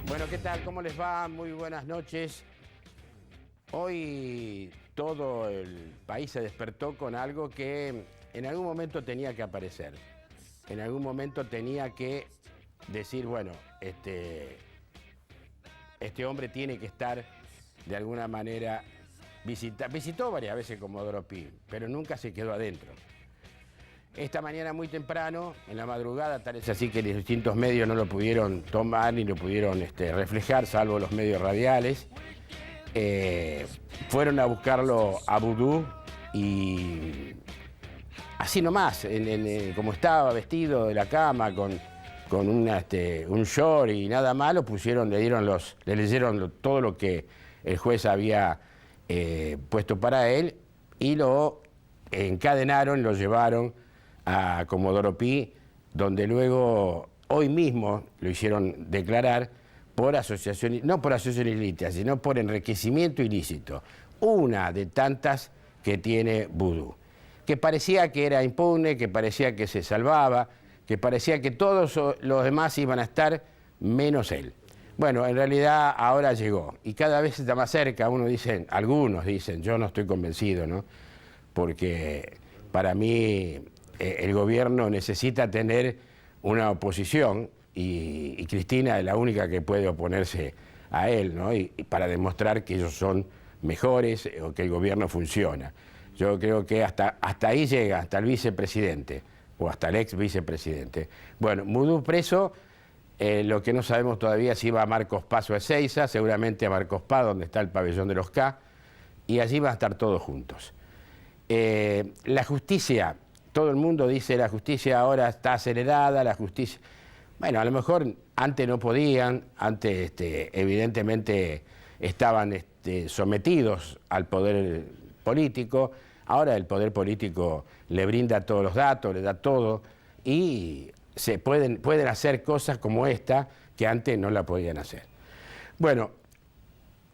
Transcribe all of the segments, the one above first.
Bueno, ¿qué tal? ¿Cómo les va? Muy buenas noches. Hoy todo el país se despertó con algo que en algún momento tenía que aparecer. En algún momento tenía que decir, bueno, este hombre tiene que estar de alguna manera visitó varias veces Comodoro Pi, pero nunca se quedó adentro. Esta mañana muy temprano, en la madrugada, tal es así que los distintos medios no lo pudieron tomar ni lo pudieron reflejar, salvo los medios radiales. Fueron a buscarlo a Vudú y así nomás, como estaba vestido de la cama, con un short y nada más, lo pusieron, le leyeron todo lo que el juez había puesto para él y lo encadenaron, lo llevaron a Comodoro Pi, donde luego, hoy mismo, lo hicieron declarar por asociación, no por asociación ilícita, sino por enriquecimiento ilícito. Una de tantas que tiene Vudú, que parecía que era impune, que parecía que se salvaba, que parecía que todos los demás iban a estar menos él. Bueno, en realidad ahora llegó y cada vez está más cerca. Algunos dicen, yo no estoy convencido, ¿no? Porque para mí el gobierno necesita tener una oposición y Cristina es la única que puede oponerse a él, ¿no? Y para demostrar que ellos son mejores o que el gobierno funciona. Yo creo que hasta ahí llega, hasta el vicepresidente o hasta el ex vicepresidente. Bueno, Vudú preso, lo que no sabemos todavía es si va a Marcos Paz o a Ezeiza, seguramente a Marcos Paz, donde está el pabellón de los K, y allí van a estar todos juntos. La justicia, todo el mundo dice la justicia ahora está acelerada, la justicia... Bueno, a lo mejor antes no podían, antes evidentemente estaban sometidos al poder político, ahora el poder político le brinda todos los datos, le da todo y se pueden hacer cosas como esta que antes no la podían hacer. Bueno,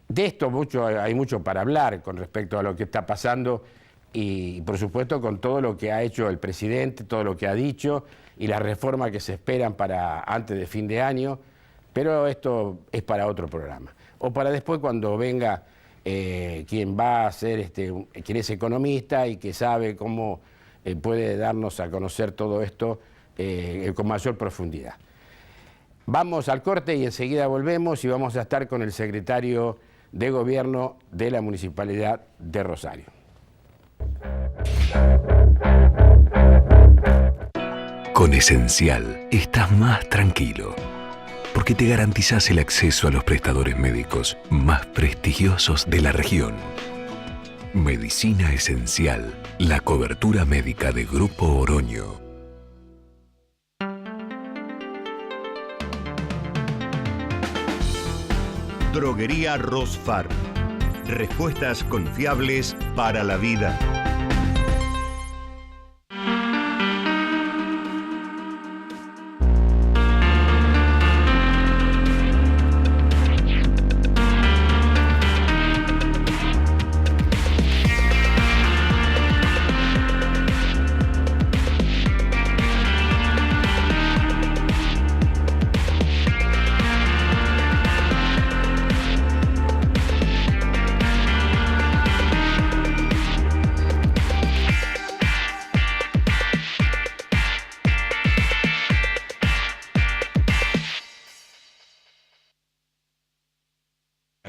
de esto hay mucho para hablar con respecto a lo que está pasando y por supuesto con todo lo que ha hecho el presidente, todo lo que ha dicho y las reformas que se esperan para antes de fin de año, pero esto es para otro programa. O para después cuando venga quien va a ser, quien es economista y que sabe cómo puede darnos a conocer todo esto con mayor profundidad. Vamos al corte y enseguida volvemos y vamos a estar con el secretario de Gobierno de la Municipalidad de Rosario. Con Esencial estás más tranquilo, porque te garantizás el acceso a los prestadores médicos más prestigiosos de la región. Medicina Esencial, la cobertura médica de Grupo Oroño. Droguería Rosfar. Respuestas confiables para la vida.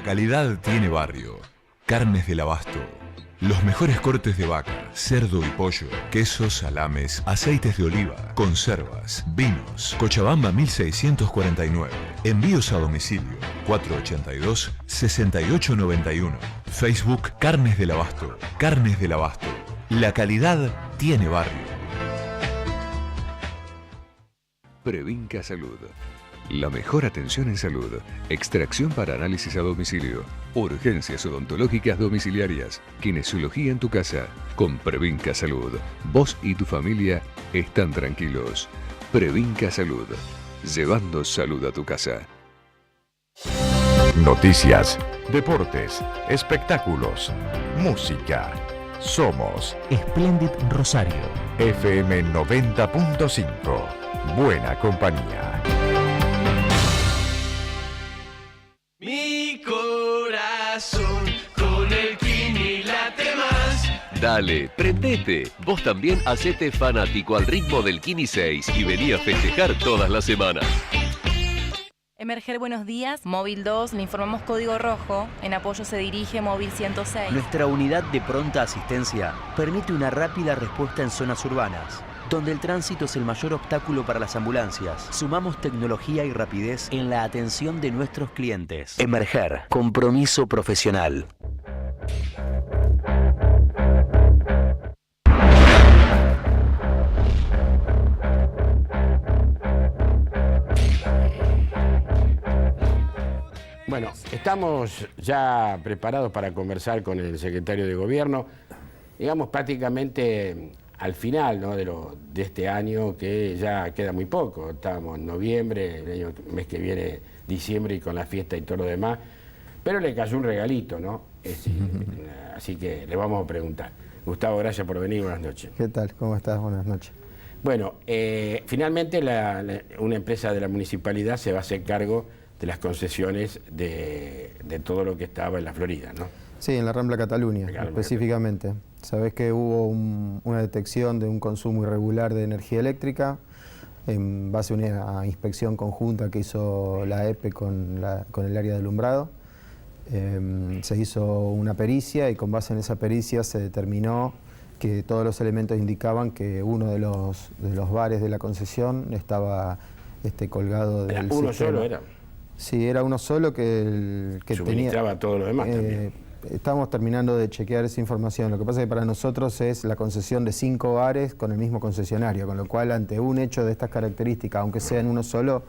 Calidad tiene barrio. Carnes del Abasto. Los mejores cortes de vaca, cerdo y pollo, quesos, salames, aceites de oliva, conservas, vinos. Cochabamba 1649. Envíos a domicilio 482-6891. Facebook Carnes del Abasto. Carnes del Abasto. La calidad tiene barrio. Previnca Salud. La mejor atención en salud. Extracción para análisis a domicilio. Urgencias odontológicas domiciliarias. Kinesiología en tu casa. Con Previnca Salud. Vos y tu familia están tranquilos. Previnca Salud. Llevando salud a tu casa. Noticias, deportes, espectáculos, música. Somos Splendid Rosario. FM 90.5. Buena compañía. Dale, prendete. Vos también hacete fanático al ritmo del Kini 6 y vení a festejar todas las semanas. Emerger, buenos días. Móvil 2, le informamos código rojo. En apoyo se dirige Móvil 106. Nuestra unidad de pronta asistencia permite una rápida respuesta en zonas urbanas, donde el tránsito es el mayor obstáculo para las ambulancias. Sumamos tecnología y rapidez en la atención de nuestros clientes. Emerger, compromiso profesional. Bueno, estamos ya preparados para conversar con el secretario de Gobierno, digamos prácticamente al final, ¿no?, de este año, que ya queda muy poco. Estamos en noviembre, el mes que viene diciembre, y con la fiesta y todo lo demás, pero le cayó un regalito, ¿no? Así que le vamos a preguntar. Gustavo, gracias por venir, buenas noches. ¿Qué tal? ¿Cómo estás? Buenas noches. Bueno, finalmente una empresa de la municipalidad se va a hacer cargo de las concesiones de todo lo que estaba en la Florida, ¿no? Sí, en la Rambla Cataluña, específicamente. Sabés que hubo una detección de un consumo irregular de energía eléctrica en base a una inspección conjunta que hizo la EPE con el área de alumbrado. Se hizo una pericia y con base en esa pericia se determinó que todos los elementos indicaban que uno de los bares de la concesión estaba colgado del sistema. ¿Uno solo era? Sí, era uno solo que suministraba todo lo demás también. Estamos terminando de chequear esa información. Lo que pasa es que para nosotros es la concesión de 5 bares con el mismo concesionario, con lo cual ante un hecho de estas características, aunque sea en uno solo,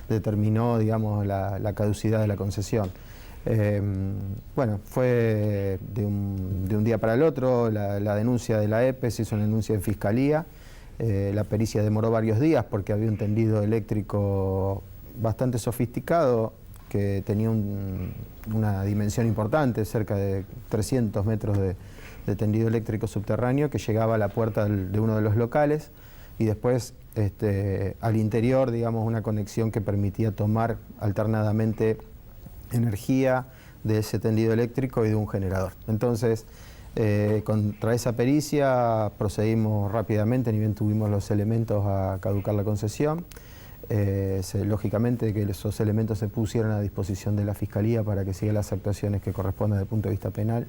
determinó, digamos, la caducidad de la concesión. Bueno, fue de un día para el otro. La denuncia de la EPE se hizo una denuncia en Fiscalía. La pericia demoró varios días porque había un tendido eléctrico bastante sofisticado que tenía una dimensión importante, cerca de 300 metros de tendido eléctrico subterráneo que llegaba a la puerta de uno de los locales y después al interior, digamos, una conexión que permitía tomar alternadamente energía de ese tendido eléctrico y de un generador. Entonces, contra esa pericia procedimos rápidamente, ni bien tuvimos los elementos a caducar la concesión. Lógicamente que esos elementos se pusieron a disposición de la Fiscalía para que siga las actuaciones que correspondan desde el punto de vista penal.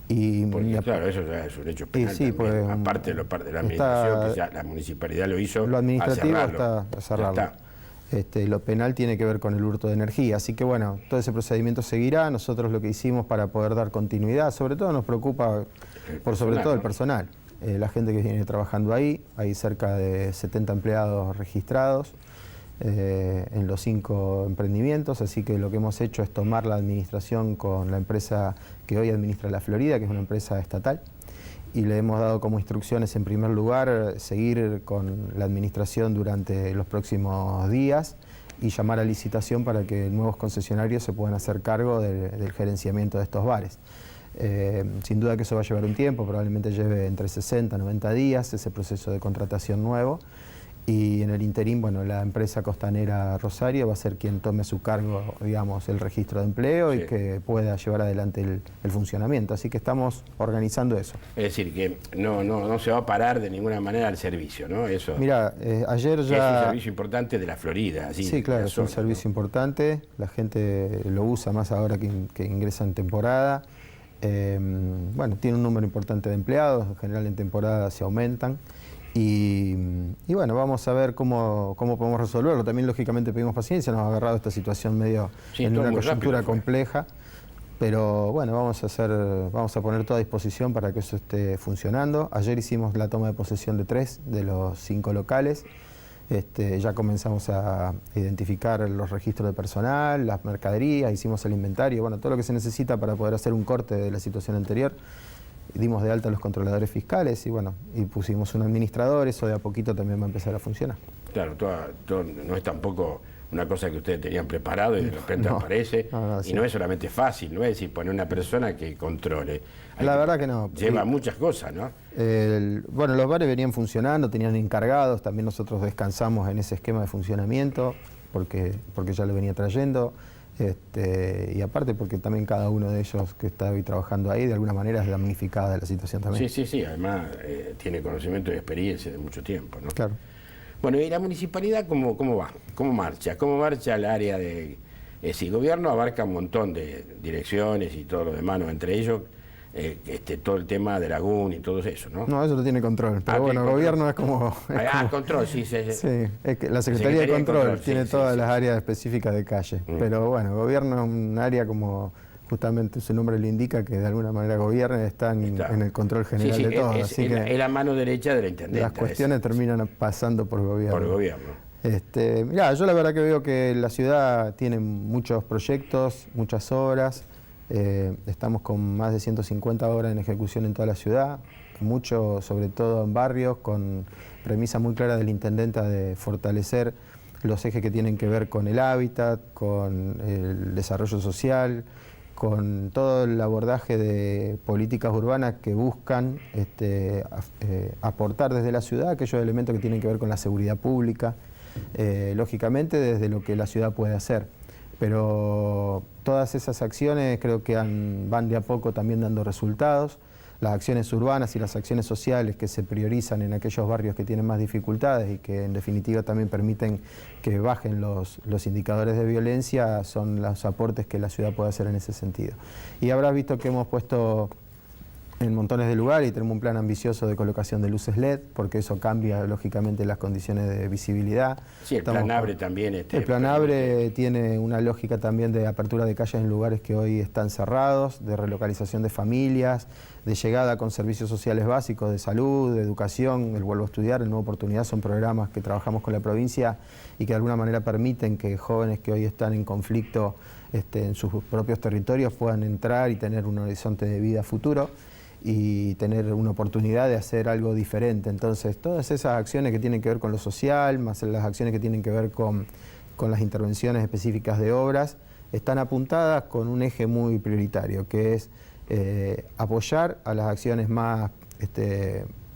Porque, claro, eso ya es un hecho penal sí, también, pues, aparte de la administración, que ya la municipalidad lo hizo. Lo administrativo está a cerrarlo. Lo penal tiene que ver con el hurto de energía, así que bueno, todo ese procedimiento seguirá. Nosotros lo que hicimos para poder dar continuidad, sobre todo nos preocupa sobre todo el personal, la gente que viene trabajando ahí. Hay cerca de 70 empleados registrados en los 5 emprendimientos, así que lo que hemos hecho es tomar la administración con la empresa que hoy administra la Florida, que es una empresa estatal, y le hemos dado como instrucciones, en primer lugar, seguir con la administración durante los próximos días y llamar a licitación para que nuevos concesionarios se puedan hacer cargo del gerenciamiento de estos bares. Sin duda que eso va a llevar un tiempo, probablemente lleve entre 60 y 90 días ese proceso de contratación nuevo. Y en el interín, bueno, la empresa costanera Rosario va a ser quien tome a su cargo, digamos, el registro de empleo y que pueda llevar adelante el funcionamiento. Así que estamos organizando eso. Es decir, que no se va a parar de ninguna manera el servicio, ¿no? Eso. Mira, ayer ya... Es un servicio importante de la Florida. Así, sí, claro, es un servicio importante. La gente lo usa más ahora que ingresa en temporada. Bueno, tiene un número importante de empleados, en general en temporada se aumentan. Y bueno, vamos a ver cómo podemos resolverlo. También, lógicamente, pedimos paciencia, nos ha agarrado esta situación medio en una coyuntura compleja. Pero bueno, vamos a poner toda a disposición para que eso esté funcionando. Ayer hicimos la toma de posesión de 3 de los 5 locales. Ya comenzamos a identificar los registros de personal, las mercaderías, hicimos el inventario, bueno, todo lo que se necesita para poder hacer un corte de la situación anterior. Dimos de alta a los controladores fiscales y bueno, y pusimos un administrador. Eso de a poquito también va a empezar a funcionar. Claro, no es tampoco una cosa que ustedes tenían preparado y de repente aparece. Y no es solamente fácil, no es decir, poner una persona que controle. La verdad que no. Lleva muchas cosas, ¿no? Bueno, los bares venían funcionando, tenían encargados, también nosotros descansamos en ese esquema de funcionamiento porque ya lo venía trayendo. Y aparte porque también cada uno de ellos que está hoy trabajando ahí de alguna manera es damnificada de la situación también. Sí, además tiene conocimiento y experiencia de mucho tiempo, ¿no? Claro. Bueno, ¿y la municipalidad cómo va? ¿Cómo marcha? ¿Cómo marcha el área de...? El gobierno abarca un montón de direcciones y todo lo demás, ¿no? Entre ellos todo el tema de Lagún y todo eso, ¿no? No, eso lo tiene control, pero bueno, el gobierno es como... control, sí. Sí, es que la Secretaría de Control tiene todas las áreas específicas de calle, pero bueno, el gobierno es un área como... Justamente su nombre le indica que de alguna manera gobierna y está en el control general de todo. Así que es la mano derecha de la intendente. Las cuestiones terminan pasando por gobierno. Por gobierno. Mirá, yo la verdad que veo que la ciudad tiene muchos proyectos, muchas obras. Estamos con más de 150 obras en ejecución en toda la ciudad, mucho sobre todo en barrios, con premisa muy clara del intendente de fortalecer los ejes que tienen que ver con el hábitat, con el desarrollo social, con todo el abordaje de políticas urbanas que buscan aportar desde la ciudad aquellos elementos que tienen que ver con la seguridad pública, lógicamente desde lo que la ciudad puede hacer. Pero todas esas acciones creo que van de a poco también dando resultados. Las acciones urbanas y las acciones sociales que se priorizan en aquellos barrios que tienen más dificultades y que en definitiva también permiten que bajen los indicadores de violencia son los aportes que la ciudad puede hacer en ese sentido. Y habrás visto que hemos puesto en montones de lugares y tenemos un plan ambicioso de colocación de luces LED, porque eso cambia lógicamente las condiciones de visibilidad. Sí, el plan ABRE también. El plan ABRE tiene una lógica también de apertura de calles en lugares que hoy están cerrados, de relocalización de familias, de llegada con servicios sociales básicos, de salud, de educación, el Vuelvo a Estudiar, el Nueva Oportunidad, son programas que trabajamos con la provincia y que de alguna manera permiten que jóvenes que hoy están en conflicto en sus propios territorios puedan entrar y tener un horizonte de vida futuro y tener una oportunidad de hacer algo diferente. Entonces, todas esas acciones que tienen que ver con lo social, más las acciones que tienen que ver con las intervenciones específicas de obras, están apuntadas con un eje muy prioritario, que es apoyar a las acciones más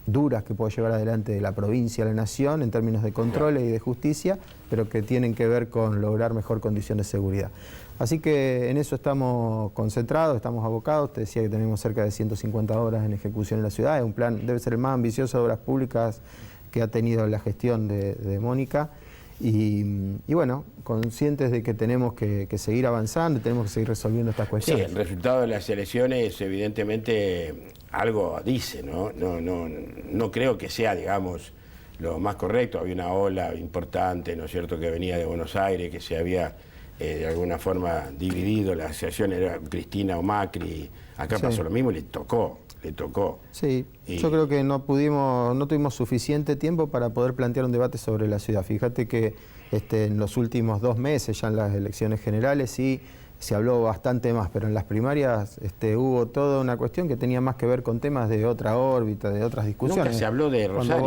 duras que puede llevar adelante la provincia, la nación, en términos de controles y de justicia, pero que tienen que ver con lograr mejor condición de seguridad. Así que en eso estamos concentrados, estamos abocados. Te decía que tenemos cerca de 150 obras en ejecución en la ciudad. Es un plan, debe ser el más ambicioso de obras públicas que ha tenido la gestión de Mónica. Y bueno, conscientes de que tenemos que seguir avanzando, tenemos que seguir resolviendo estas cuestiones. Sí, el resultado de las elecciones evidentemente algo dice, ¿no? No creo que sea, digamos, lo más correcto. Había una ola importante, ¿no es cierto?, que venía de Buenos Aires, que se había de alguna forma dividido, la asociación era Cristina o Macri. Acá pasó lo mismo y le tocó. Sí, yo creo que no tuvimos suficiente tiempo para poder plantear un debate sobre la ciudad. Fíjate que en los últimos 2 meses, ya en las elecciones generales, sí se habló bastante más, pero en las primarias hubo toda una cuestión que tenía más que ver con temas de otra órbita, de otras discusiones. Nunca se habló de Rosario.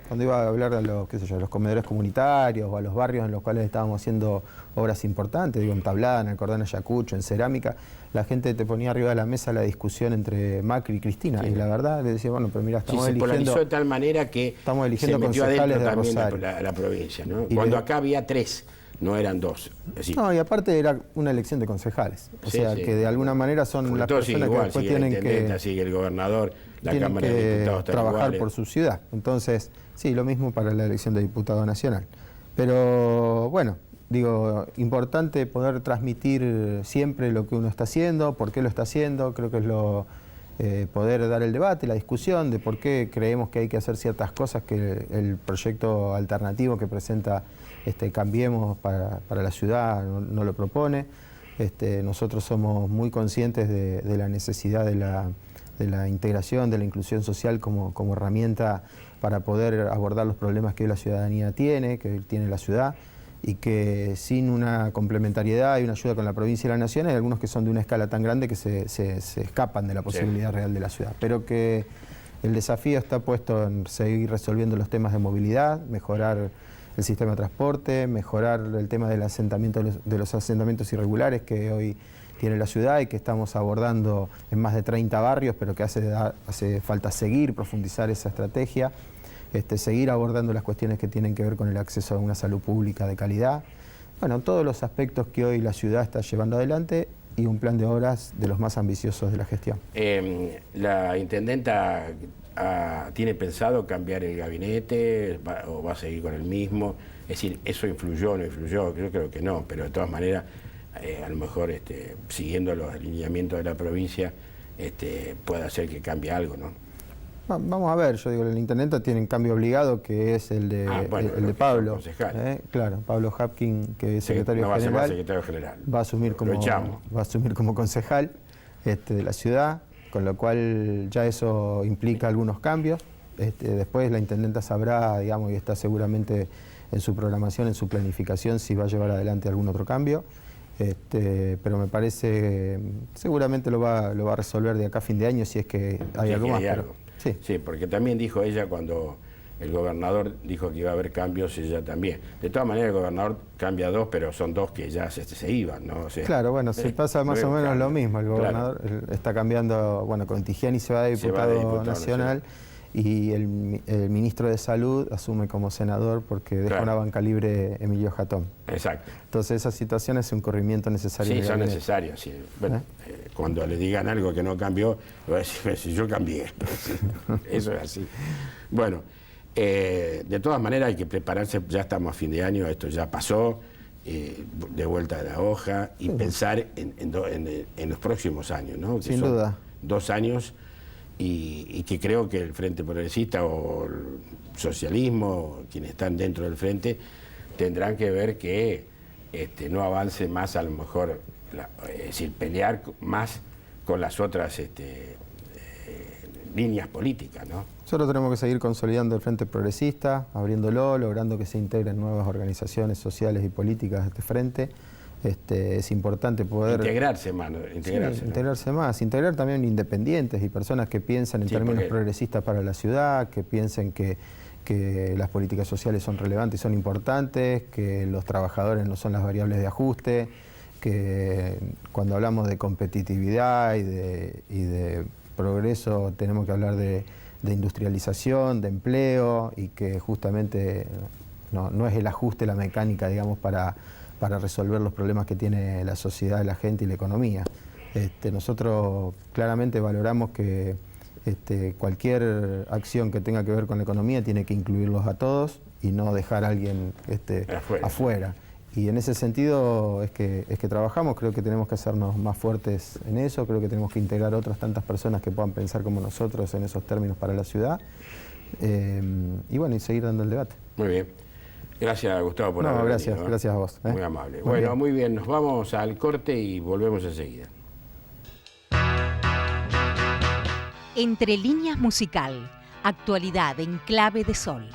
Cuando iba a hablar a los comedores comunitarios o a los barrios en los cuales estábamos haciendo obras importantes, en Tablada, en Alcordán, Ayacucho, en Cerámica, la gente te ponía arriba de la mesa la discusión entre Macri y Cristina, sí. Y la verdad le decía, bueno, pero mira, estamos eligiendo... se polarizó de tal manera que estamos eligiendo se metió concejales adentro de también Rosario. la provincia, ¿no? Cuando acá había 3. No eran 2. No, y aparte era una elección de concejales. O sea, que de alguna manera son las personas que después tienen que... Sigue el gobernador, la Cámara de Diputados trabajar iguales. por su ciudad. Entonces, sí, lo mismo para la elección de diputado nacional. Pero, bueno, digo, importante poder transmitir siempre lo que uno está haciendo, por qué lo está haciendo. Creo que es poder dar el debate, la discusión de por qué creemos que hay que hacer ciertas cosas que el proyecto alternativo que presenta Cambiemos para la ciudad no lo propone. Nosotros somos muy conscientes de la necesidad de la integración, de la inclusión social como herramienta para poder abordar los problemas que hoy la ciudadanía tiene, que tiene la ciudad, y que sin una complementariedad y una ayuda con la provincia y la nación hay algunos que son de una escala tan grande que se escapan de la posibilidad real de la ciudad. Pero que el desafío está puesto en seguir resolviendo los temas de movilidad, mejorar el sistema de transporte, mejorar el tema del asentamiento de los asentamientos irregulares que hoy tiene la ciudad y que estamos abordando en más de 30 barrios, pero que hace falta seguir, profundizar esa estrategia, seguir abordando las cuestiones que tienen que ver con el acceso a una salud pública de calidad, Bueno, todos los aspectos que hoy la ciudad está llevando adelante y un plan de obras de los más ambiciosos de la gestión. ¿La intendenta tiene pensado cambiar el gabinete o va a seguir con el mismo? Es decir, ¿eso influyó o no influyó? Yo creo que no, pero de todas maneras, a lo mejor siguiendo los alineamientos de la provincia, puede hacer que cambie algo, ¿no? Vamos a ver, yo digo, el intendente tiene un cambio obligado que es el de, el de Pablo. Claro, Pablo Hapkin, que es secretario general, va a asumir como concejal de la ciudad, con lo cual ya eso implica algunos cambios. Después la intendenta sabrá, digamos, y está seguramente en su programación, en su planificación, si va a llevar adelante algún otro cambio. Pero me parece, seguramente lo va a resolver de acá a fin de año si es que hay algo más. Sí, porque también dijo ella cuando el gobernador dijo que iba a haber cambios, ella también. De todas maneras, el gobernador cambia dos, pero son dos que ya se iban, ¿no? O sea, claro, bueno, se pasa más o menos lo mismo. El gobernador está cambiando, bueno, con Tigiani se va de diputado nacional y el ministro de Salud asume como senador porque deja una banca libre Emilio Jatón. Exacto. Entonces esa situación es un corrimiento necesario. Sí, son necesarios. Sí. Bueno, cuando le digan algo que no cambió, va a decir, si yo cambié. Eso es así. Bueno, de todas maneras hay que prepararse, ya estamos a fin de año, esto ya pasó, de vuelta a la hoja y pensar en los próximos años, ¿no? Sin duda. 2 años y que creo que el Frente Progresista o el socialismo, quienes están dentro del Frente, tendrán que ver que no avance más, a lo mejor, es decir, pelear más con las otras líneas políticas, ¿no? Nosotros tenemos que seguir consolidando el Frente Progresista, abriéndolo, logrando que se integren nuevas organizaciones sociales y políticas de este frente. Es importante poder... Integrarse más, integrarse más, integrar también independientes y personas que piensan en términos progresistas para la ciudad, que piensen que las políticas sociales son relevantes y son importantes, que los trabajadores no son las variables de ajuste, que cuando hablamos de competitividad y de progreso tenemos que hablar de industrialización, de empleo, y que justamente no es el ajuste, la mecánica, digamos, para resolver los problemas que tiene la sociedad, la gente y la economía. Nosotros claramente valoramos que cualquier acción que tenga que ver con la economía tiene que incluirlos a todos y no dejar a alguien afuera. Y en ese sentido es que trabajamos, creo que tenemos que hacernos más fuertes en eso, creo que tenemos que integrar otras tantas personas que puedan pensar como nosotros en esos términos para la ciudad, y bueno, y seguir dando el debate. Muy bien. Gracias, Gustavo, por haber venido. Gracias a vos. Muy amable. Bueno, muy bien, nos vamos al corte y volvemos enseguida. Entre líneas musical, actualidad en clave de sol.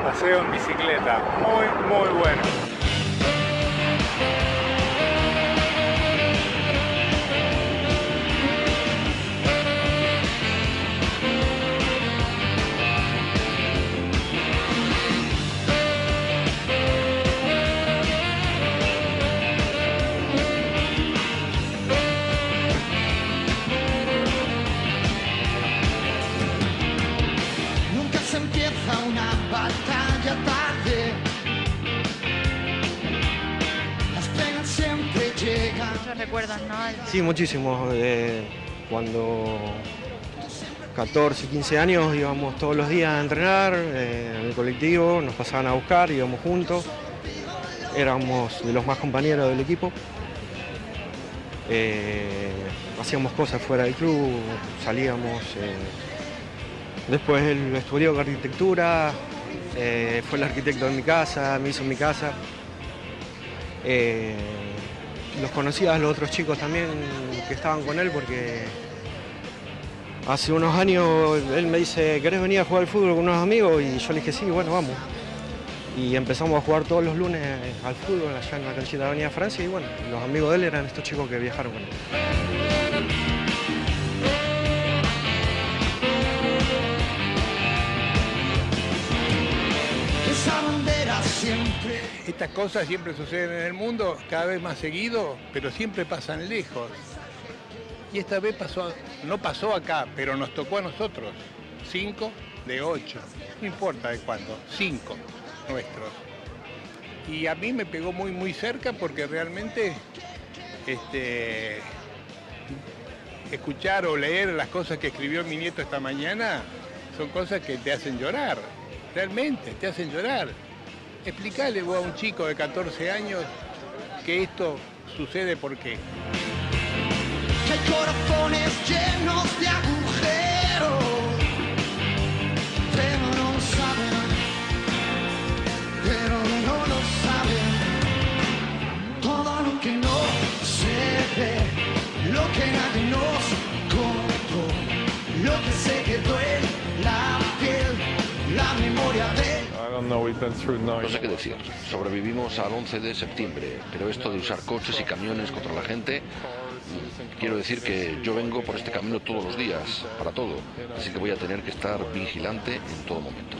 Paseo en bicicleta, muy bueno. Nunca se empieza una batalla tarde. Las penas siempre llegan. Muchos recuerdos, ¿no? Sí, muchísimos. Cuando 14, 15 años íbamos todos los días a entrenar en el colectivo, nos pasaban a buscar, íbamos juntos. Éramos de los más compañeros del equipo. Hacíamos cosas fuera del club, salíamos. Después él estudió arquitectura, fue el arquitecto de mi casa, me hizo mi casa. los conocía a los otros chicos también que estaban con él, porque hace unos años él me dice, ¿querés venir a jugar al fútbol con unos amigos? Y yo le dije, sí, bueno, vamos. Y empezamos a jugar todos los lunes al fútbol allá en la canchita de Avenida Francia, y bueno, los amigos de él eran estos chicos que viajaron con él. Estas cosas siempre suceden en el mundo, cada vez más seguido, pero siempre pasan lejos. Y esta vez no pasó acá, pero nos tocó a nosotros. 5 de 8, no importa de cuánto, 5 nuestros. Y a mí me pegó muy, muy cerca porque realmente escuchar o leer las cosas que escribió mi nieto esta mañana son cosas que te hacen llorar, realmente te hacen llorar. Explicarle vos a un chico de 14 años que esto sucede por qué. Que hay corazones llenos de agujeros, pero no lo saben, pero no lo saben. Todo lo que no se ve, lo que nadie nos contó, lo que se quedó en la piel, la memoria de... No sé qué decir. Sobrevivimos al 11 de septiembre, pero esto de usar coches y camiones contra la gente, quiero decir que yo vengo por este camino todos los días, para todo, así que voy a tener que estar vigilante en todo momento.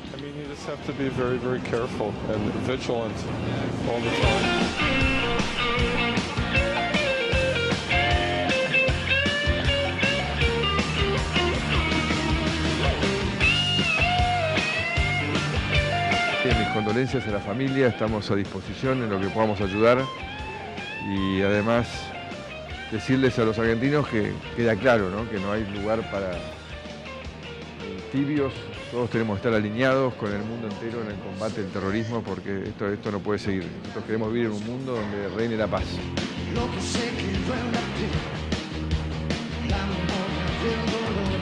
Mis condolencias a la familia, estamos a disposición en lo que podamos ayudar y además decirles a los argentinos que queda claro, ¿no? Que no hay lugar para tibios, todos tenemos que estar alineados con el mundo entero en el combate al terrorismo porque esto no puede seguir. Nosotros queremos vivir en un mundo donde reine la paz. Lo que se quedó en la piel, la memoria del dolor,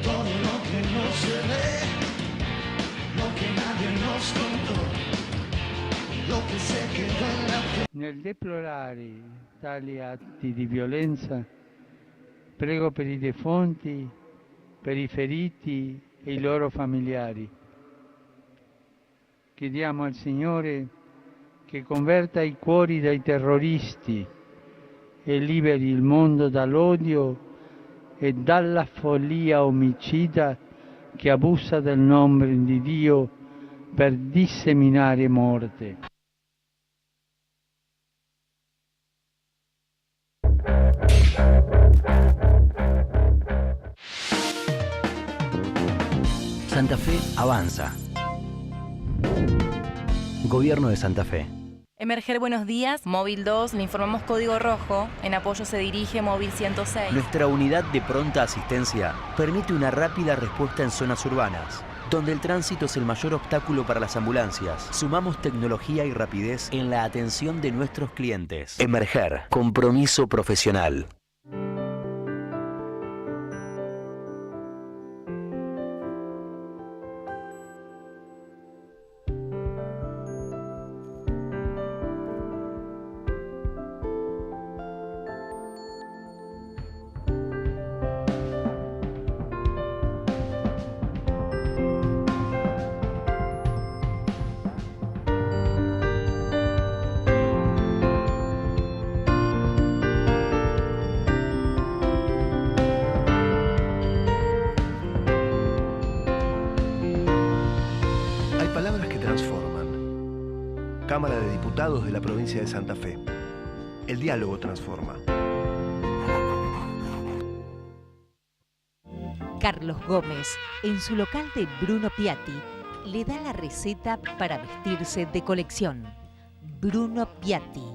todo lo que no se ve, lo che nadie nos contò, lo che si quedò in la... Nel deplorare tali atti di violenza, prego per i defunti, per i feriti e i loro familiari. Chiediamo al Signore che converta i cuori dei terroristi e liberi il mondo dall'odio e dalla follia omicida che abusa del nome di Dio per disseminare morte. Santa Fe avanza. Gobierno de Santa Fe. Emerger, buenos días. Móvil 2, le informamos código rojo. En apoyo se dirige móvil 106. Nuestra unidad de pronta asistencia permite una rápida respuesta en zonas urbanas, donde el tránsito es el mayor obstáculo para las ambulancias. Sumamos tecnología y rapidez en la atención de nuestros clientes. Emerger, compromiso profesional. Cámara de Diputados de la provincia de Santa Fe. El diálogo transforma. Carlos Gómez, en su local de Bruno Piatti, le da la receta para vestirse de colección. Bruno Piatti,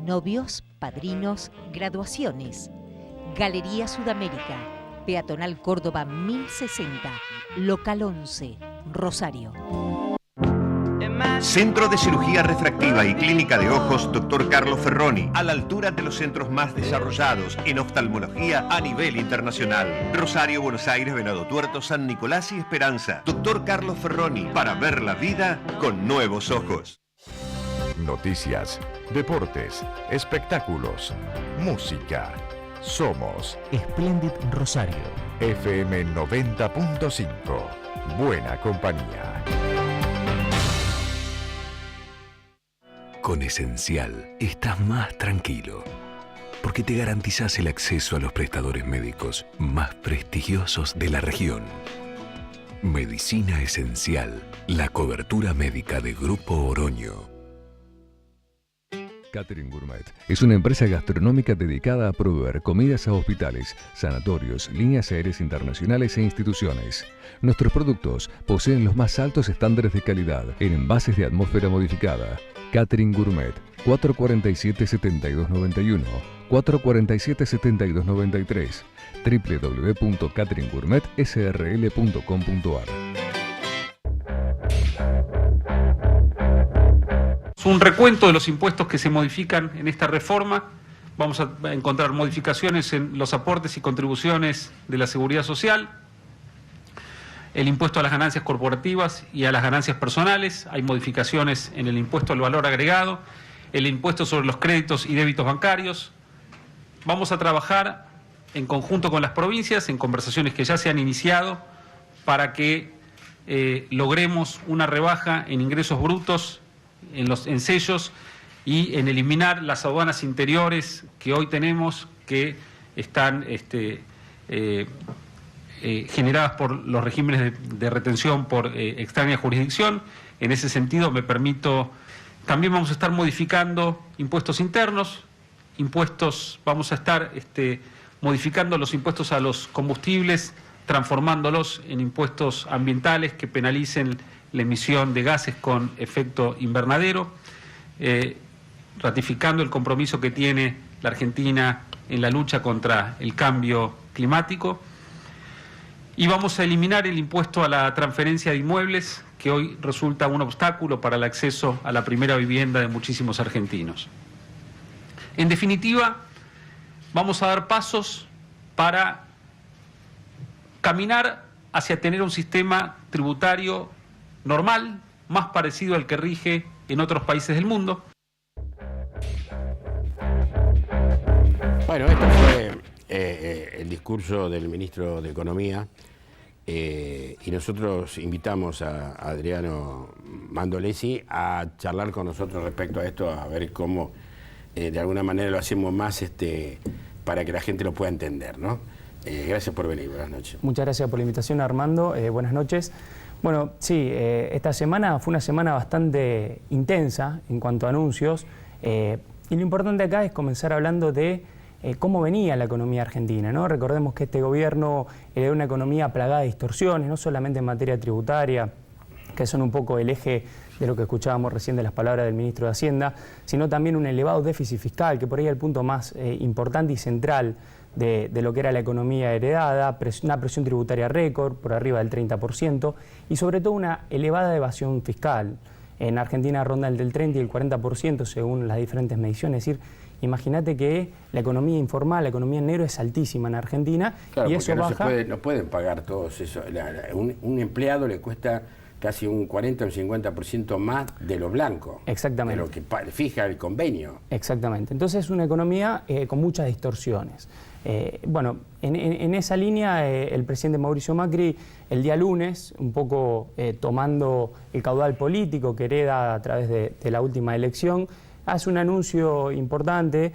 novios, padrinos, graduaciones. Galería Sudamérica, Peatonal Córdoba 1060, local 11, Rosario. Centro de Cirugía Refractiva y Clínica de Ojos Dr. Carlos Ferroni, a la altura de los centros más desarrollados en oftalmología a nivel internacional. Rosario, Buenos Aires, Venado Tuerto, San Nicolás y Esperanza. Dr. Carlos Ferroni, para ver la vida con nuevos ojos. Noticias, deportes, espectáculos, música. Somos Splendid Rosario. FM 90.5. Buena compañía. Con Esencial estás más tranquilo, porque te garantizás el acceso a los prestadores médicos más prestigiosos de la región. Medicina Esencial, la cobertura médica de Grupo Oroño. Catering Gourmet es una empresa gastronómica dedicada a proveer comidas a hospitales, sanatorios, líneas aéreas internacionales e instituciones. Nuestros productos poseen los más altos estándares de calidad en envases de atmósfera modificada. Catering Gourmet, 447-7291, 447-7293, www.cateringgourmetsrl.com.ar. Un recuento de los impuestos que se modifican en esta reforma. Vamos a encontrar modificaciones en los aportes y contribuciones de la Seguridad Social, el impuesto a las ganancias corporativas y a las ganancias personales. Hay modificaciones en el impuesto al valor agregado, el impuesto sobre los créditos y débitos bancarios. Vamos a trabajar en conjunto con las provincias, en conversaciones que ya se han iniciado, para que logremos una rebaja en ingresos brutos, en sellos y en eliminar las aduanas interiores que hoy tenemos, que están generadas por los regímenes de retención por extraña jurisdicción. En ese sentido, me permito, también vamos a estar modificando impuestos internos, vamos a estar modificando los impuestos a los combustibles, transformándolos en impuestos ambientales que penalicen la emisión de gases con efecto invernadero, ratificando el compromiso que tiene la Argentina en la lucha contra el cambio climático. Y vamos a eliminar el impuesto a la transferencia de inmuebles, que hoy resulta un obstáculo para el acceso a la primera vivienda de muchísimos argentinos. En definitiva, vamos a dar pasos para caminar hacia tener un sistema tributario normal, más parecido al que rige en otros países del mundo. Bueno, este fue el discurso del ministro de Economía, y nosotros invitamos a Adriano Mandolesi a charlar con nosotros respecto a esto, a ver cómo de alguna manera lo hacemos más para que la gente lo pueda entender, ¿no? Gracias por venir, buenas noches. Muchas gracias por la invitación, Armando, buenas noches. Bueno, sí, esta semana fue una semana bastante intensa en cuanto a anuncios, y lo importante acá es comenzar hablando de cómo venía la economía argentina, ¿no? Recordemos que este gobierno era una economía plagada de distorsiones, no solamente en materia tributaria, que son un poco el eje de lo que escuchábamos recién de las palabras del ministro de Hacienda, sino también un elevado déficit fiscal, que por ahí es el punto más importante y central de lo que era la economía heredada, una presión tributaria récord, por arriba del 30%, y sobre todo una elevada evasión fiscal. En Argentina ronda el del 30 y el 40% según las diferentes mediciones. Es decir, imagínate que la economía informal, la economía en negro es altísima en Argentina, claro, y eso baja. No pueden pagar todos eso. Un empleado le cuesta casi un 40 o un 50% más de lo blanco. Exactamente. De lo que fija el convenio. Exactamente. Entonces es una economía con muchas distorsiones. Bueno, en esa línea el presidente Mauricio Macri el día lunes, un poco tomando el caudal político que hereda a través de la última elección, hace un anuncio importante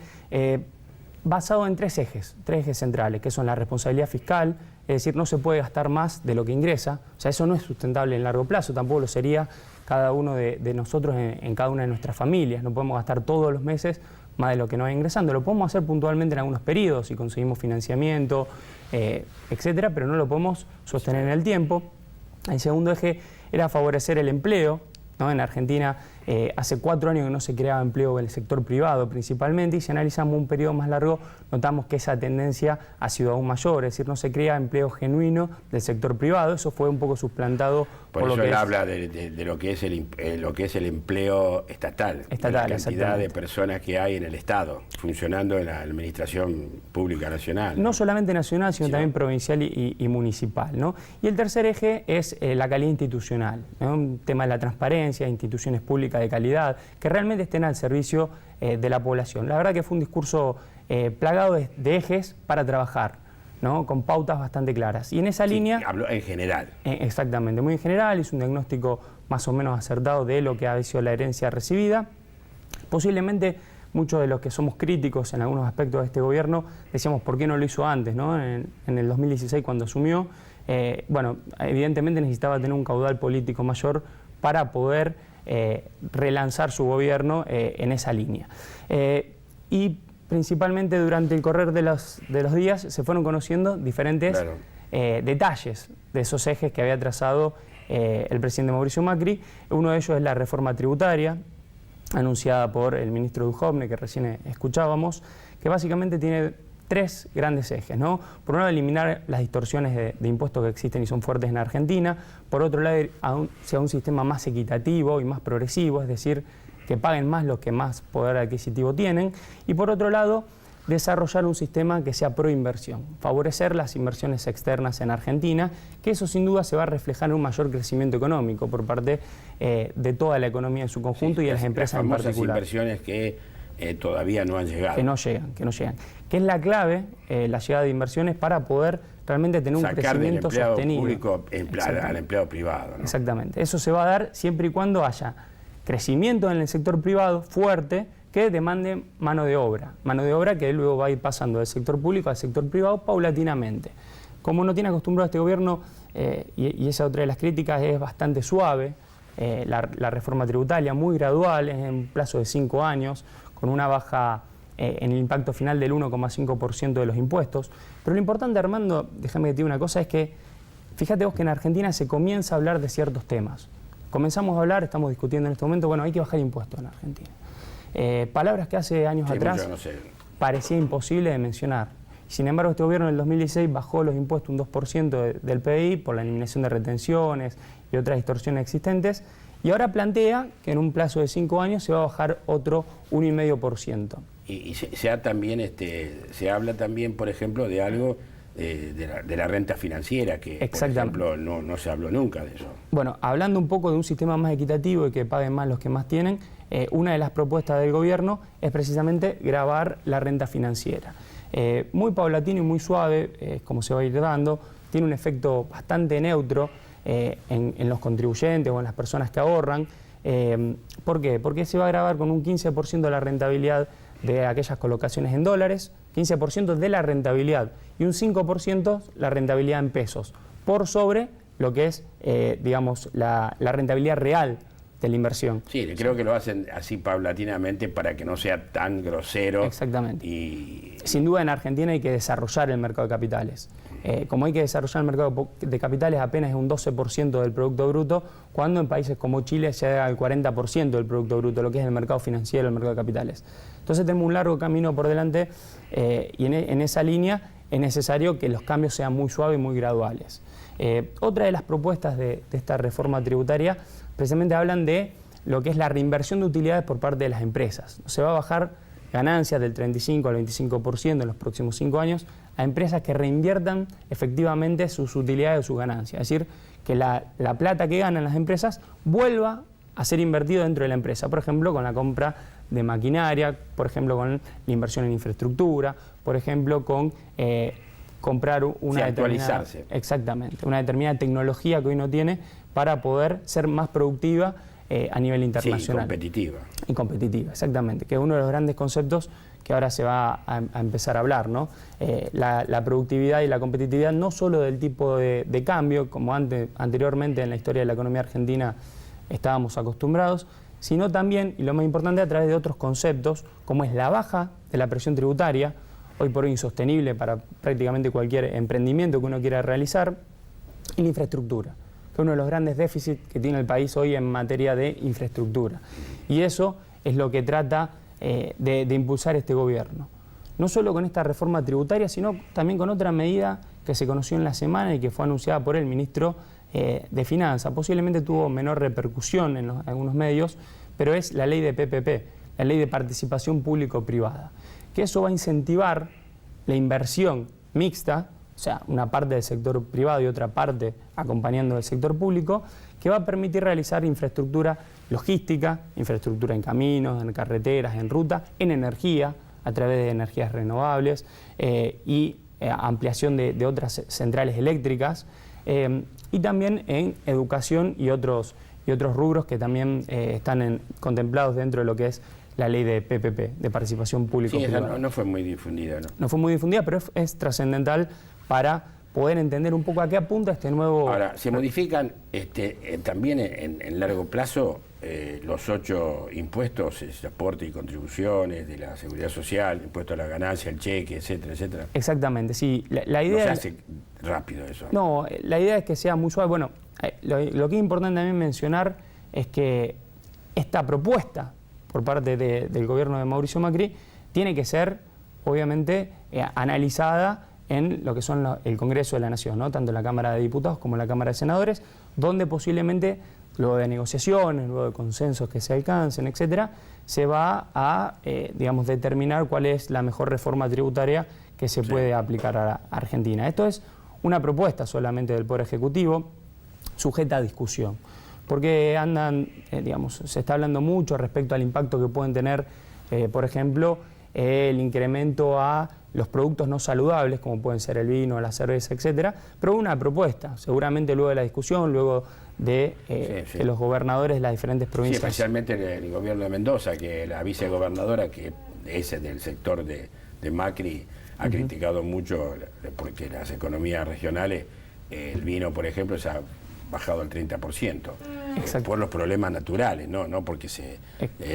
basado en tres ejes centrales, que son la responsabilidad fiscal, es decir, no se puede gastar más de lo que ingresa, o sea, eso no es sustentable en largo plazo, tampoco lo sería cada uno de nosotros en cada una de nuestras familias, no podemos gastar todos los meses más de lo que nos va ingresando, lo podemos hacer puntualmente en algunos periodos si conseguimos financiamiento, etcétera, pero no lo podemos sostener en el tiempo. El segundo eje era favorecer el empleo, ¿no? En Argentina hace 4 años que no se creaba empleo en el sector privado principalmente, y si analizamos un periodo más largo notamos que esa tendencia ha sido aún mayor, es decir, no se crea empleo genuino del sector privado, eso fue un poco suplantado por eso él habla de lo que es el empleo estatal, la cantidad de personas que hay en el Estado funcionando en la administración pública nacional. No solamente nacional, sino también provincial y municipal, ¿no? Y el tercer eje es la calidad institucional, ¿no? Un tema de la transparencia, instituciones públicas pública de calidad, que realmente estén al servicio de la población. La verdad que fue un discurso plagado de ejes para trabajar, ¿no? Con pautas bastante claras. Y en esa línea... Habló en general. Exactamente, muy en general, hizo un diagnóstico más o menos acertado de lo que ha sido la herencia recibida. Posiblemente muchos de los que somos críticos en algunos aspectos de este gobierno decíamos por qué no lo hizo antes, ¿no? En el 2016 cuando asumió, bueno, evidentemente necesitaba tener un caudal político mayor para poder relanzar su gobierno en esa línea. Y principalmente durante el correr de los días se fueron conociendo diferentes detalles de esos ejes que había trazado el presidente Mauricio Macri. Uno de ellos es la reforma tributaria, anunciada por el ministro Duhovne, que recién escuchábamos, que básicamente tiene tres grandes ejes, ¿no? Por un lado, eliminar las distorsiones de impuestos que existen y son fuertes en Argentina. Por otro lado, sea un sistema más equitativo y más progresivo, es decir, que paguen más los que más poder adquisitivo tienen. Y por otro lado, desarrollar un sistema que sea pro inversión, favorecer las inversiones externas en Argentina, que eso sin duda se va a reflejar en un mayor crecimiento económico por parte de toda la economía en su conjunto y de las empresas en particular. Inversiones que todavía no han llegado. Que no llegan. Que es la clave, la llegada de inversiones para poder realmente tener un crecimiento sostenido. Público al empleado privado, ¿no? Exactamente. Eso se va a dar siempre y cuando haya crecimiento en el sector privado fuerte, que demande mano de obra que luego va a ir pasando del sector público al sector privado paulatinamente. Como no tiene acostumbrado este gobierno, y esa otra de las críticas, es bastante suave, la reforma tributaria, muy gradual, en un plazo de 5 años, con una baja en el impacto final del 1,5% de los impuestos. Pero lo importante, Armando, déjame que te diga una cosa, es que fíjate vos que en Argentina se comienza a hablar de ciertos temas. Comenzamos a hablar, estamos discutiendo en este momento, bueno, hay que bajar impuestos en Argentina. Palabras que hace años atrás parecía imposible de mencionar. Sin embargo, este gobierno en el 2016 bajó los impuestos un 2% del PBI por la eliminación de retenciones y otras distorsiones existentes, y ahora plantea que en un plazo de 5 años se va a bajar otro 1,5%. Y se habla también, por ejemplo, de algo de la renta financiera, que por ejemplo no se habló nunca de eso. Bueno, hablando un poco de un sistema más equitativo y que paguen más los que más tienen, una de las propuestas del gobierno es precisamente gravar la renta financiera. Muy paulatino y muy suave, como se va a ir dando, tiene un efecto bastante neutro en los contribuyentes o en las personas que ahorran. ¿Por qué? Porque se va a gravar con un 15% de la rentabilidad de aquellas colocaciones en dólares, 15% de la rentabilidad y un 5% la rentabilidad en pesos, por sobre lo que es, digamos, la rentabilidad real de la inversión. Sí, creo que lo hacen así paulatinamente para que no sea tan grosero. Exactamente. Y sin duda en Argentina hay que desarrollar el mercado de capitales. Como hay que desarrollar el mercado de capitales apenas es un 12% del Producto Bruto, cuando en países como Chile llega al 40% del Producto Bruto, lo que es el mercado financiero, el mercado de capitales. Entonces tenemos un largo camino por delante y en esa línea es necesario que los cambios sean muy suaves y muy graduales. Otra de las propuestas de esta reforma tributaria precisamente hablan de lo que es la reinversión de utilidades por parte de las empresas. Se va a bajar ganancias del 35 al 25% en los próximos 5 años a empresas que reinviertan efectivamente sus utilidades o sus ganancias. Es decir, que la plata que ganan las empresas vuelva a ser invertido dentro de la empresa. Por ejemplo, con la compra de maquinaria, por ejemplo, con la inversión en infraestructura, por ejemplo, con comprar una determinada, exactamente, una determinada tecnología que hoy no tiene para poder ser más productiva a nivel internacional. Sí, competitiva. Y competitiva, exactamente, que es uno de los grandes conceptos que ahora se va a empezar a hablar, ¿no? La productividad y la competitividad no solo del tipo de cambio, como anteriormente en la historia de la economía argentina estábamos acostumbrados, sino también, y lo más importante, a través de otros conceptos, como es la baja de la presión tributaria, hoy por hoy insostenible para prácticamente cualquier emprendimiento que uno quiera realizar, y la infraestructura, que es uno de los grandes déficits que tiene el país hoy en materia de infraestructura. Y eso es lo que trata de impulsar este gobierno. No solo con esta reforma tributaria, sino también con otra medida que se conoció en la semana y que fue anunciada por el ministro de Finanzas. Posiblemente tuvo menor repercusión en algunos medios, pero es la ley de PPP, la ley de participación público-privada, que eso va a incentivar la inversión mixta, o sea, una parte del sector privado y otra parte acompañando del sector público, que va a permitir realizar infraestructura logística, infraestructura en caminos, en carreteras, en ruta, en energía, a través de energías renovables y ampliación de otras centrales eléctricas, y también en educación y otros rubros que también están contemplados dentro de lo que es la ley de PPP, de participación público-privada. Sí, no fue muy difundida, ¿no? No fue muy difundida, pero es trascendental para poder entender un poco a qué apunta este nuevo... Ahora, se modifican también en largo plazo los 8 impuestos, aporte y contribuciones de la seguridad social, impuesto a la ganancia, el cheque, etcétera, etcétera. Exactamente, sí. La idea no se hace rápido eso. No, la idea es que sea muy suave. Bueno, lo que es importante también mencionar es que esta propuesta por parte del gobierno de Mauricio Macri tiene que ser, obviamente, analizada en lo que son el Congreso de la Nación, ¿no? Tanto en la Cámara de Diputados como en la Cámara de Senadores, donde posiblemente, luego de negociaciones, luego de consensos que se alcancen, etcétera, se va a, digamos, determinar cuál es la mejor reforma tributaria que se puede aplicar a Argentina. Esto es una propuesta solamente del Poder Ejecutivo, sujeta a discusión, porque digamos, se está hablando mucho respecto al impacto que pueden tener, por ejemplo, el incremento a los productos no saludables, como pueden ser el vino, la cerveza, etcétera, pero una propuesta, seguramente luego de la discusión, luego de que los gobernadores de las diferentes provincias... Sí, especialmente el gobierno de Mendoza, que la vicegobernadora, que es del sector de Macri, ha criticado mucho, porque las economías regionales, el vino, por ejemplo, se ha bajado al 30%, por los problemas naturales, no porque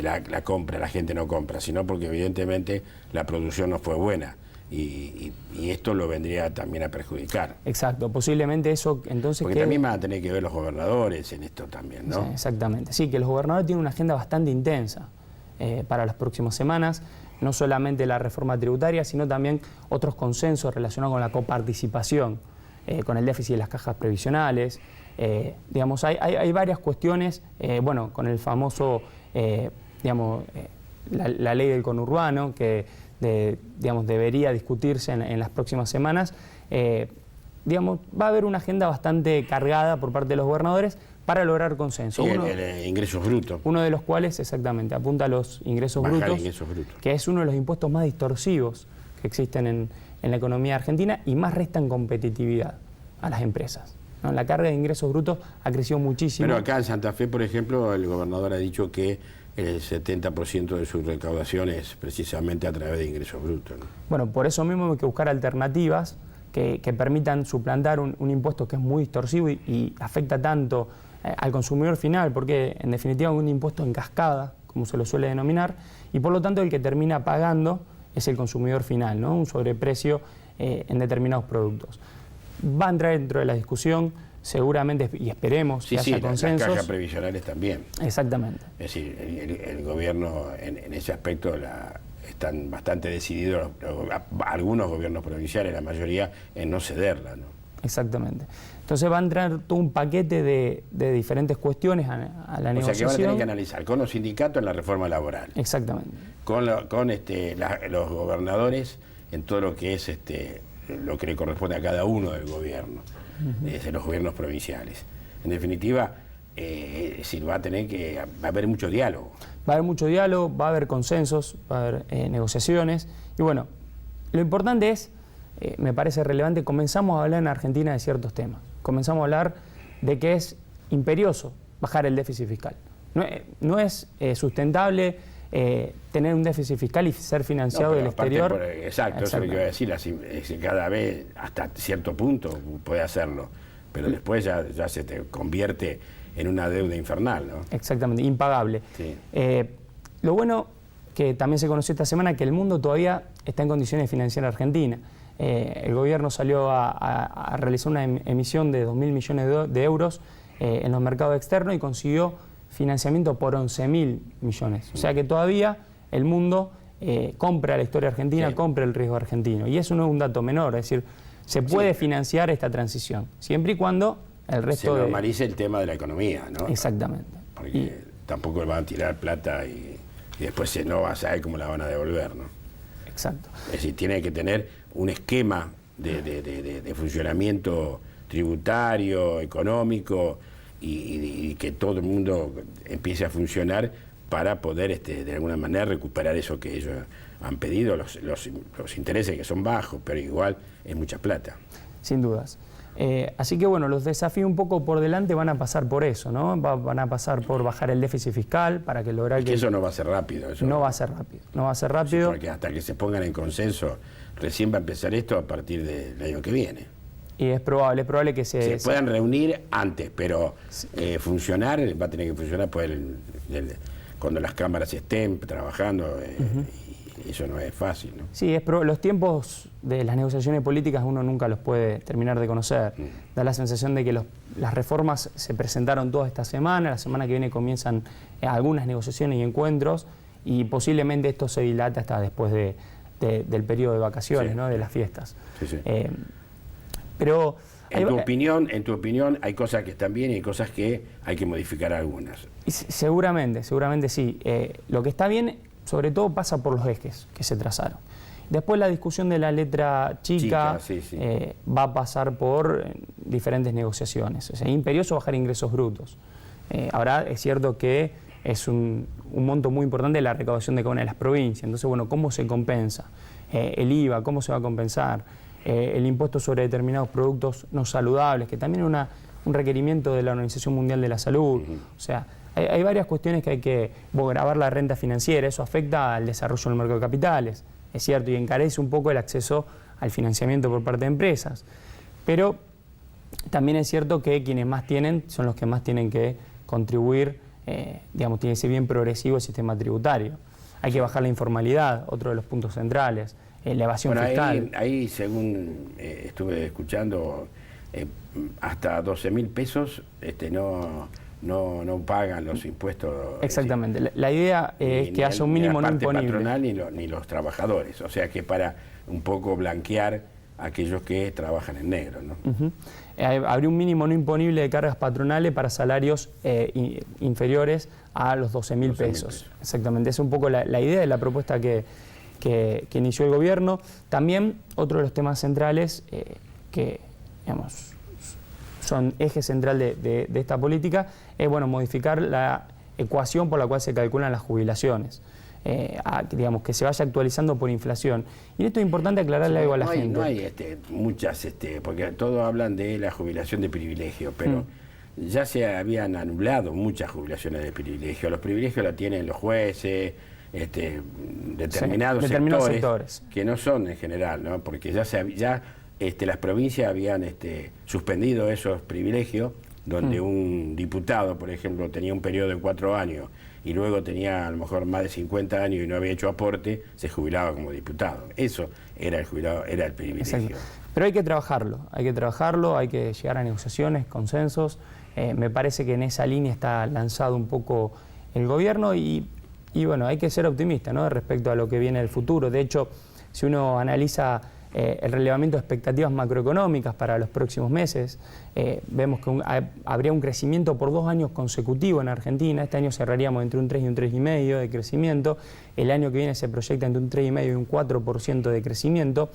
la compra, la gente no compra, sino porque evidentemente la producción no fue buena. Y esto lo vendría también a perjudicar. Exacto, posiblemente eso entonces... Porque también van a tener que ver los gobernadores en esto también, ¿no? Sí, exactamente, sí, que los gobernadores tienen una agenda bastante intensa para las próximas semanas, no solamente la reforma tributaria, sino también otros consensos relacionados con la coparticipación, con el déficit de las cajas previsionales. Digamos, hay varias cuestiones, bueno, con el famoso, digamos, la ley del conurbano, que digamos, debería discutirse en las próximas semanas. Digamos, va a haber una agenda bastante cargada por parte de los gobernadores para lograr consenso. Sí, el ingresos brutos. Uno de los cuales, exactamente, apunta a los ingresos brutos, que es uno de los impuestos más distorsivos que existen en la economía argentina y más restan competitividad a las empresas, ¿no? La carga de ingresos brutos ha crecido muchísimo. Pero acá en Santa Fe, por ejemplo, el gobernador ha dicho que el 70% de su recaudación es precisamente a través de ingresos brutos, ¿no? Bueno, por eso mismo hay que buscar alternativas que permitan suplantar un impuesto que es muy distorsivo y afecta tanto al consumidor final, porque en definitiva es un impuesto en cascada, como se lo suele denominar, y por lo tanto el que termina pagando es el consumidor final, ¿no? Un sobreprecio en determinados productos. Va a entrar dentro de la discusión, seguramente, y esperemos que haya consensos. Las cajas previsionales también. Exactamente. Es decir, el gobierno en ese aspecto están bastante decididos, algunos gobiernos provinciales, la mayoría, en no cederla, ¿no? Exactamente. Entonces va a entrar todo un paquete de diferentes cuestiones a la negociación. O sea que van a tener que analizar con los sindicatos en la reforma laboral. Exactamente. Con los gobernadores en todo lo que es lo que le corresponde a cada uno del gobierno, de los gobiernos provinciales. En definitiva, va a haber mucho diálogo. Va a haber mucho diálogo, va a haber consensos, va a haber negociaciones. Y bueno, lo importante es, me parece relevante, comenzamos a hablar en Argentina de ciertos temas. Comenzamos a hablar de que es imperioso bajar el déficit fiscal. No es sustentable tener un déficit fiscal y ser financiado del exterior. Exacto, eso es lo que iba a decir. Cada vez, hasta cierto punto, puede hacerlo, pero después ya se te convierte en una deuda infernal, ¿no? Exactamente, impagable. Sí. Lo bueno que también se conoció esta semana, que el mundo todavía está en condiciones de financiar a Argentina. El gobierno salió a realizar una emisión de 2.000 millones de euros en los mercados externos y consiguió financiamiento por 11.000 millones. O sea que todavía el mundo compra la historia argentina, compra el riesgo argentino. Y eso no es un dato menor, es decir, se puede financiar esta transición, siempre y cuando el resto se normalice el tema de la economía, ¿no? Exactamente. Porque tampoco van a tirar plata y después no va a saber cómo la van a devolver, ¿no? Exacto. Es decir, tiene que tener un esquema de funcionamiento tributario, económico, y que todo el mundo empiece a funcionar para poder de alguna manera recuperar eso que ellos han pedido, los intereses que son bajos, pero igual es mucha plata. Sin dudas. Así que bueno, los desafíos un poco por delante van a pasar por eso, ¿no? Van a pasar por bajar el déficit fiscal para que lograr que... Eso no va a ser rápido. No va a ser rápido, no va a ser rápido. Sí, porque hasta que se pongan en consenso, recién va a empezar esto a partir del año que viene. Y es probable que se puedan reunir antes, pero funcionar, va a tener que funcionar pues, cuando las cámaras estén trabajando, y eso no es fácil, ¿no? Sí, los tiempos de las negociaciones políticas uno nunca los puede terminar de conocer. Da la sensación de que las reformas se presentaron toda esta semana, la semana que viene comienzan algunas negociaciones y encuentros, y posiblemente esto se dilate hasta después del periodo de vacaciones, ¿no? De las fiestas. Sí, sí. Pero en tu opinión hay cosas que están bien y hay cosas que hay que modificar algunas. Seguramente sí. Lo que está bien, sobre todo, pasa por los ejes que se trazaron. Después la discusión de la letra chica va a pasar por diferentes negociaciones. O sea, imperioso bajar ingresos brutos. Ahora es cierto que es un monto muy importante la recaudación de cada una de las provincias. Entonces, bueno, ¿cómo se compensa? El IVA, ¿cómo se va a compensar? El impuesto sobre determinados productos no saludables, que también es un requerimiento de la Organización Mundial de la Salud. O sea, hay varias cuestiones que hay que grabar la renta financiera, eso afecta al desarrollo del mercado de capitales, es cierto, y encarece un poco el acceso al financiamiento por parte de empresas. Pero también es cierto que quienes más tienen son los que más tienen que contribuir, tiene que ser bien progresivo el sistema tributario. Hay que bajar la informalidad, otro de los puntos centrales. La evasión fiscal. Ahí según estuve escuchando, hasta 12.000 pesos no pagan los impuestos. Exactamente. La idea es que haya un mínimo no imponible. Patronal ni los trabajadores. O sea que para un poco blanquear a aquellos que trabajan en negro, ¿no? Habría un mínimo no imponible de cargas patronales para salarios inferiores a los 12.000 pesos. Exactamente. Es un poco la idea de la propuesta que inició el gobierno. También otro de los temas centrales que son eje central de esta política es modificar la ecuación por la cual se calculan las jubilaciones, que se vaya actualizando por inflación. Y esto es importante aclararle algo a la gente. No hay muchas, porque todos hablan de la jubilación de privilegio, pero ya se habían anulado muchas jubilaciones de privilegio. Los privilegios los tienen los jueces, determinados sectores que no son en general, ¿no? Porque las provincias habían suspendido esos privilegios, donde un diputado, por ejemplo, tenía un periodo de 4 años y luego tenía a lo mejor más de 50 años y no había hecho aporte, se jubilaba como diputado. Eso era el jubilado, era el privilegio. Exacto. Pero hay que trabajarlo, hay que llegar a negociaciones, consensos. Me parece que en esa línea está lanzado un poco el gobierno y bueno, hay que ser optimista, ¿no? Respecto a lo que viene del futuro. De hecho, si uno analiza el relevamiento de expectativas macroeconómicas para los próximos meses, vemos que habría un crecimiento por 2 años consecutivos en Argentina. Este año cerraríamos entre un 3 y un 3,5% de crecimiento. El año que viene se proyecta entre un 3,5% y un 4% de crecimiento.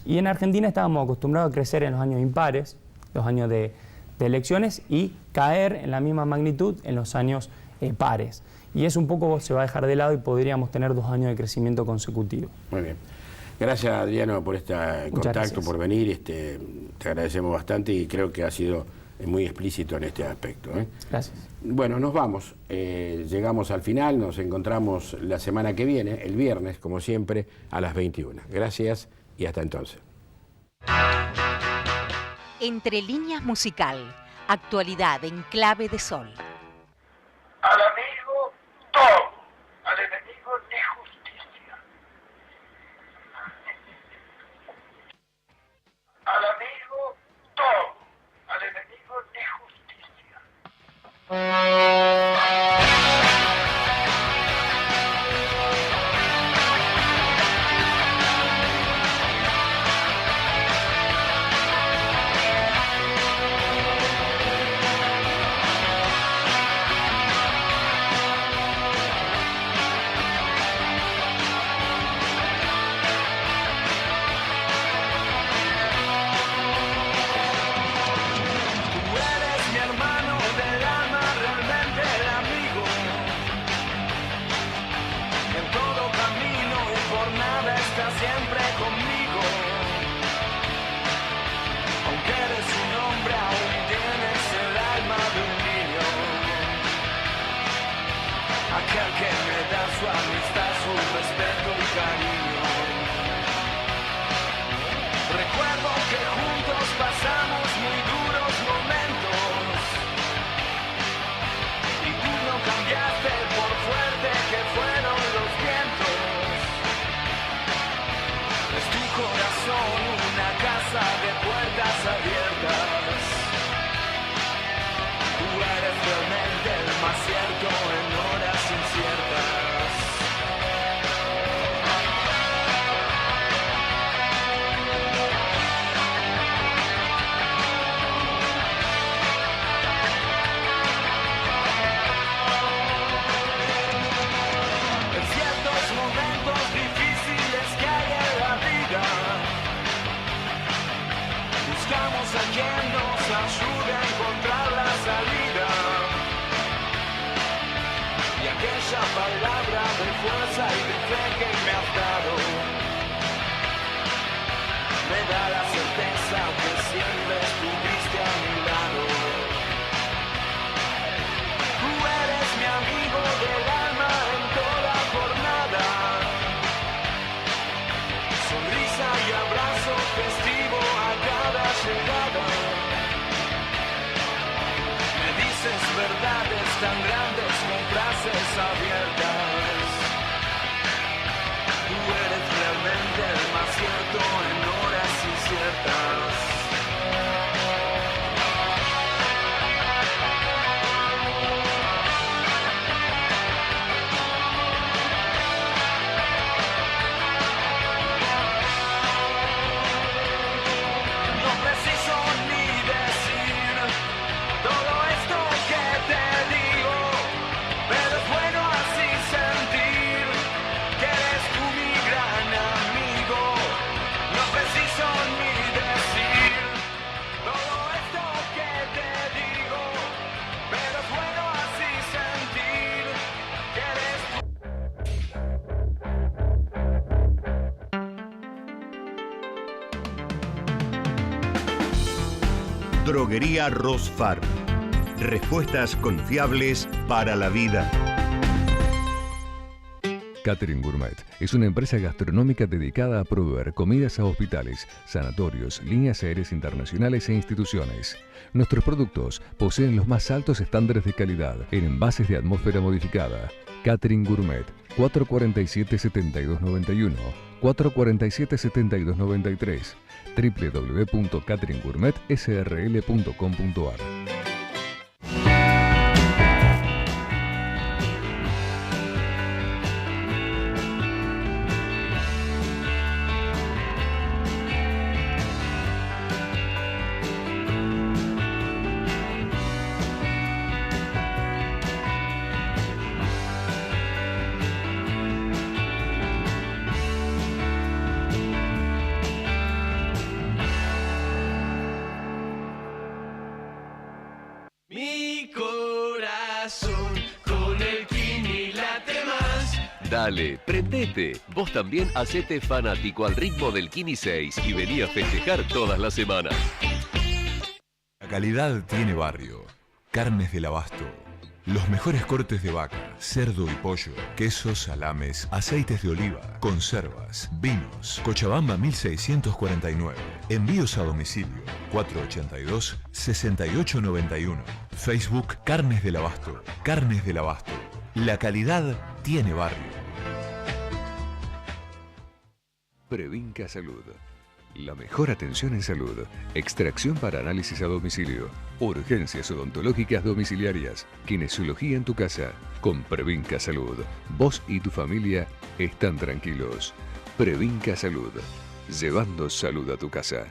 Y en Argentina estábamos acostumbrados a crecer en los años impares, los años de elecciones, y caer en la misma magnitud en los años pares. Y eso un poco se va a dejar de lado y podríamos tener 2 años de crecimiento consecutivo. Muy bien. Gracias, Adriano, por este contacto, por venir. Te agradecemos bastante y creo que ha sido muy explícito en este aspecto. Gracias. Bueno, nos vamos. Llegamos al final. Nos encontramos la semana que viene, el viernes, como siempre, a las 21. Gracias y hasta entonces. Entre líneas musical. Actualidad en clave de sol. Al amigo todo, al enemigo ni justicia. Al amigo todo, al enemigo ni justicia. Droguería Rosfar. Respuestas confiables para la vida. Catering Gourmet es una empresa gastronómica dedicada a proveer comidas a hospitales, sanatorios, líneas aéreas internacionales e instituciones. Nuestros productos poseen los más altos estándares de calidad en envases de atmósfera modificada. Catering Gourmet, 447-7291, 447-7293, www.cateringgourmetsrl.com.ar. Mi corazón con el Kini late más. Dale, prendete. Vos también hacete fanático al ritmo del Kini 6 y vení a festejar todas las semanas. La calidad tiene barrio. Carnes del Abasto. Los mejores cortes de vaca, cerdo y pollo, quesos, salames, aceites de oliva, conservas, vinos. Cochabamba 1649. Envíos a domicilio 482-6891. Facebook Carnes del Abasto. Carnes del Abasto. La calidad tiene barrio. Previnca Salud. La mejor atención en salud. Extracción para análisis a domicilio. Urgencias odontológicas domiciliarias. Kinesiología en tu casa. Con Previnca Salud. Vos y tu familia están tranquilos. Previnca Salud. Llevando salud a tu casa.